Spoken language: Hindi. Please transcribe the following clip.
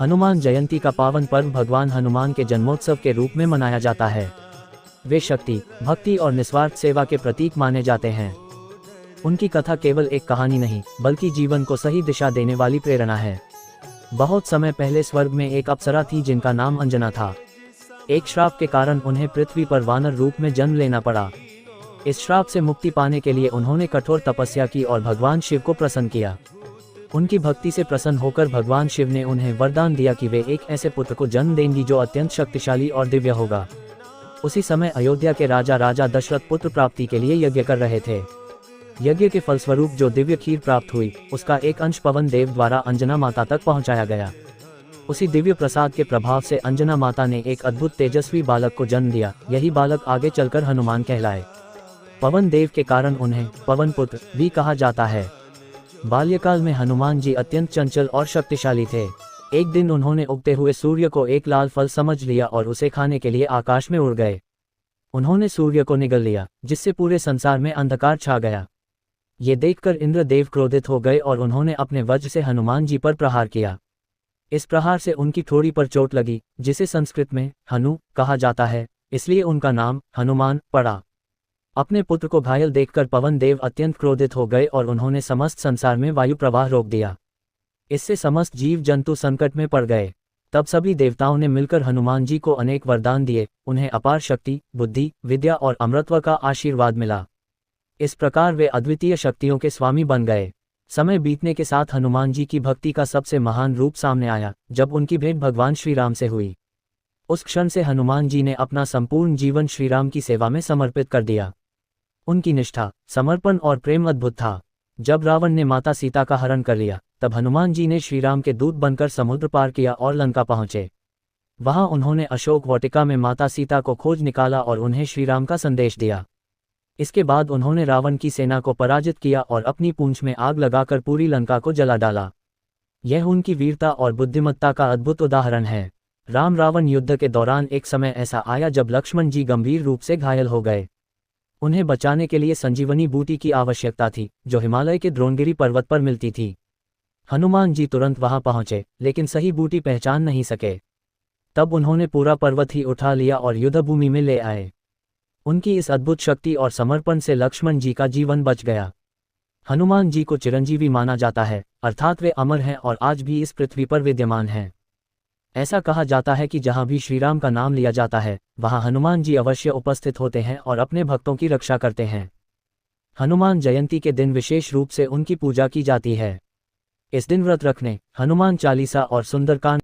हनुमान जयंती का पावन पर्व भगवान हनुमान के जन्मोत्सव के रूप में मनाया जाता है। वे शक्ति, भक्ति और निस्वार्थ सेवा के प्रतीक माने जाते हैं। उनकी कथा केवल एक कहानी नहीं, बल्कि जीवन को सही दिशा देने वाली प्रेरणा है। बहुत समय पहले स्वर्ग में एक अप्सरा थी जिनका नाम अंजना था। एक श्राप के कारण उन्हें पृथ्वी पर वानर रूप में जन्म लेना पड़ा। इस श्राप से मुक्ति पाने के लिए उन्होंने कठोर तपस्या की और भगवान शिव को प्रसन्न किया। उनकी भक्ति से प्रसन्न होकर भगवान शिव ने उन्हें वरदान दिया कि वे एक ऐसे पुत्र को जन्म देंगी जो अत्यंत शक्तिशाली और दिव्य होगा। उसी समय अयोध्या के राजा दशरथ पुत्र प्राप्ति के लिए यज्ञ कर रहे थे। यज्ञ के फलस्वरूप जो दिव्य खीर प्राप्त हुई, उसका एक अंश पवन देव द्वारा अंजना माता तक पहुंचाया गया। उसी दिव्य प्रसाद के प्रभाव से अंजना माता ने एक अद्भुत तेजस्वी बालक को जन्म दिया। यही बालक आगे चलकर हनुमान कहलाए। पवन देव के कारण उन्हें पवन पुत्र भी कहा जाता है। बाल्यकाल में हनुमान जी अत्यंत चंचल और शक्तिशाली थे। एक दिन उन्होंने उगते हुए सूर्य को एक लाल फल समझ लिया और उसे खाने के लिए आकाश में उड़ गए। उन्होंने सूर्य को निगल लिया, जिससे पूरे संसार में अंधकार छा गया। ये देखकर इंद्रदेव क्रोधित हो गए और उन्होंने अपने वज्र से हनुमान जी पर प्रहार किया। इस प्रहार से उनकी ठोड़ी पर चोट लगी, जिसे संस्कृत में हनु कहा जाता है, इसलिए उनका नाम हनुमान पड़ा। अपने पुत्र को घायल देखकर पवन देव अत्यंत क्रोधित हो गए और उन्होंने समस्त संसार में वायु प्रवाह रोक दिया। इससे समस्त जीव जंतु संकट में पड़ गए। तब सभी देवताओं ने मिलकर हनुमान जी को अनेक वरदान दिए। उन्हें अपार शक्ति, बुद्धि, विद्या और अमरत्व का आशीर्वाद मिला। इस प्रकार वे अद्वितीय शक्तियों के स्वामी बन गए। समय बीतने के साथ हनुमान जी की भक्ति का सबसे महान रूप सामने आया, जब उनकी भेंट भगवान श्री राम से हुई। उस क्षण से हनुमान जी ने अपना संपूर्ण जीवन श्री राम की सेवा में समर्पित कर दिया। उनकी निष्ठा, समर्पण और प्रेम अद्भुत था। जब रावण ने माता सीता का हरण कर लिया, तब हनुमान जी ने श्री राम के दूत बनकर समुद्र पार किया और लंका पहुंचे। वहां उन्होंने अशोक वाटिका में माता सीता को खोज निकाला और उन्हें श्री राम का संदेश दिया। इसके बाद उन्होंने रावण की सेना को पराजित किया और अपनी पूंछ में आग लगाकर पूरी लंका को जला डाला। यह उनकी वीरता और बुद्धिमत्ता का अद्भुत उदाहरण है। राम रावण युद्ध के दौरान एक समय ऐसा आया जब लक्ष्मण जी गंभीर रूप से घायल हो गए। उन्हें बचाने के लिए संजीवनी बूटी की आवश्यकता थी, जो हिमालय के द्रोणगिरी पर्वत पर मिलती थी। हनुमान जी तुरंत वहां पहुंचे, लेकिन सही बूटी पहचान नहीं सके। तब उन्होंने पूरा पर्वत ही उठा लिया और युद्धभूमि में ले आए। उनकी इस अद्भुत शक्ति और समर्पण से लक्ष्मण जी का जीवन बच गया। हनुमान जी को चिरंजीवी माना जाता है, अर्थात वे अमर हैं और आज भी इस पृथ्वी पर विद्यमान हैं। ऐसा कहा जाता है कि जहां भी श्रीराम का नाम लिया जाता है, वहां हनुमान जी अवश्य उपस्थित होते हैं और अपने भक्तों की रक्षा करते हैं। हनुमान जयंती के दिन विशेष रूप से उनकी पूजा की जाती है। इस दिन व्रत रखने, हनुमान चालीसा और सुंदरकांड